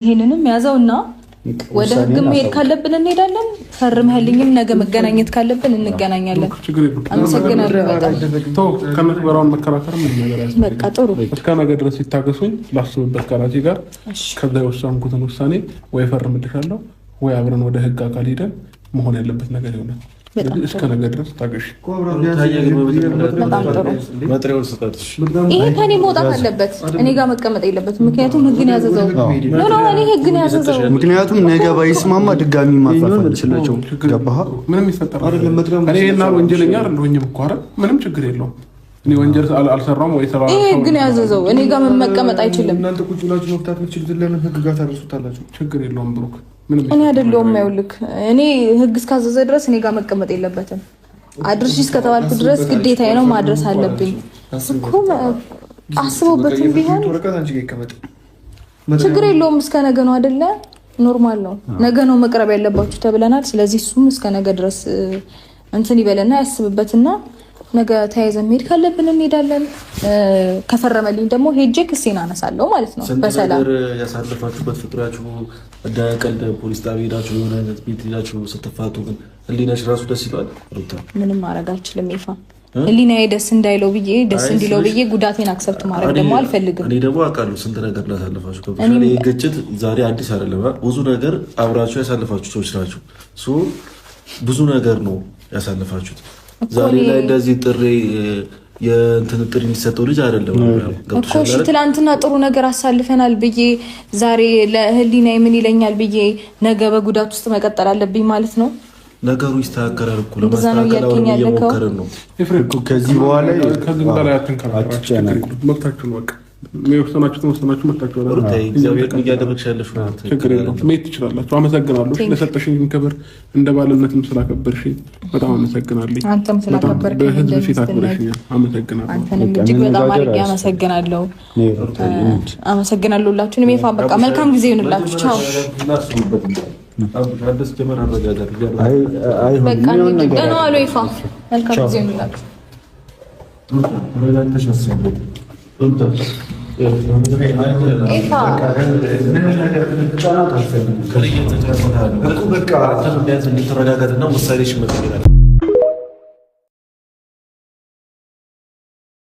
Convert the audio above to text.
ይሄንንም ያዘውና ወደ ህግ መሄድ ካለብን እንሄዳለን። ፈርመህልኝም ነገ መገናኘት ካለብን እንገናኛለን። አመሰግናለሁ በጣም ከመክበራውን መከራከር ምን ነገር ያስፈልጋል? በቃ ጥሩ እስከ ነገ ድረስ ይታገሱኝ ላስብበት ከራሴ ጋር ከዛ የወሰንኩትን ውሳኔ ወይ ፈርምልሻለሁ ወይ አብረን ወደ ህግ አካል ሄደን መሆን ያለበት ነገር ይሆናል። እስከ ነገ ድረስ ታገሽ። ይሄ ከኔ መውጣት አለበት፣ እኔ ጋር መቀመጥ የለበትም። ምክንያቱም ህግን ያዘዘው እኔ ህግን ያዘዘው ምክንያቱም ነገ ባይስማማ ድጋሚ ማፋፋል ይችላልቸው። ገባህ? ምንም ይፈጠር አይደለም። እኔ እና ወንጀለኛ አይደለሁኝም እኮ አይደል? ምንም ችግር የለውም። እኔ ወንጀል አልሰራም ወይ ተባለ። ይሄ ህግን ያዘዘው እኔ ጋር መቀመጥ አይችልም። እናንተ ቁጭ ብላችሁ መፍታት የምትችሉት ለምን ህግ ጋር ታደርሱታላችሁ? ችግር የለውም ብሩክ። እኔ አይደለሁም ያውልክ እኔ ህግ እስካዘዘ ድረስ እኔ ጋር መቀመጥ የለበትም። አድርሽ እስከተባልኩ ድረስ ግዴታዬ ነው ማድረስ አለብኝ እኮ። አስቦበትም ቢሆን ችግር የለውም። እስከ ነገ ነው አይደለ? ኖርማል ነው። ነገ ነው መቅረብ ያለባችሁ ተብለናል። ስለዚህ እሱም እስከ ነገ ድረስ እንትን ይበለና ያስብበትና ነገ ተያይዘን መሄድ ካለብን እንሄዳለን። ከፈረመልኝ ደግሞ ሄጄ ክሴን አነሳለሁ ማለት ነው። በሰላም ያሳለፋችሁበት ፍቅራችሁ እንደ ቀልድ ፖሊስ ጣቢያ ሄዳችሁ የሆነ አይነት ቤት ሄዳችሁ ስትፋቱ ግን ህሊናሽ ራሱ ደስ ይላል። ሩታ ምንም ማድረግ አልችልም። ይፋ ህሊናዬ ደስ እንዳይለው ብዬ ደስ እንዲለው ብዬ ጉዳቴን አክሰፕት ማድረግ ደግሞ አልፈልግም። እኔ ደግሞ አውቃለሁ ስንት ነገር ላሳለፋችሁ ከብቻ ይሄ ግጭት ዛሬ አዲስ አይደለም። ብዙ ነገር አብራችሁ ያሳለፋችሁ ሰዎች ናችሁ። ብዙ ነገር ነው ያሳለፋችሁት። ዛሬ ላይ እንደዚህ ጥሪ የእንትን ጥሪ የሚሰጠው ልጅ አይደለም እኮ። እሺ ትላንትና ጥሩ ነገር አሳልፈናል ብዬ ዛሬ ለህሊና ምን ይለኛል ብዬ ነገ በጉዳት ውስጥ መቀጠል አለብኝ ማለት ነው? ነገሩ ይስተካከላል እኮ ለማስተካከል አሁን እየሞከርን ነው። ከዚህ በኋላ ከዚህ በላይ አትንከራከራችሁ። መብታችሁ ነው በቃ። ወሰናችሁ መብታችሁ ነው። እግዚአብሔር እያደረግሽ ያለሽ ነው። ችግር የለውም። መሄድ ትችላላችሁ። አመሰግናለሁ ለሰጠሽኝ ክብር፣ እንደ ባልነትም ስላከበርሽኝ በጣም አመሰግናለሁ። አንተም ስላከበርሽኝ በህዝብ ፊት አክብረሽኛል። አመሰግናለሁ። አንተንም እጅግ በጣም አድርጌ አመሰግናለሁ። አመሰግናለሁ ሁላችሁንም። ይፋ በቃ መልካም ጊዜ ይሁንላችሁ። ቻው። አዲስ ጀመር አረጋጋት በቃ ደህና ዋሉ። ይፋ መልካም ጊዜ ይሁንላችሁ። ተረጋጋትና ውሳኔሽ መቀየር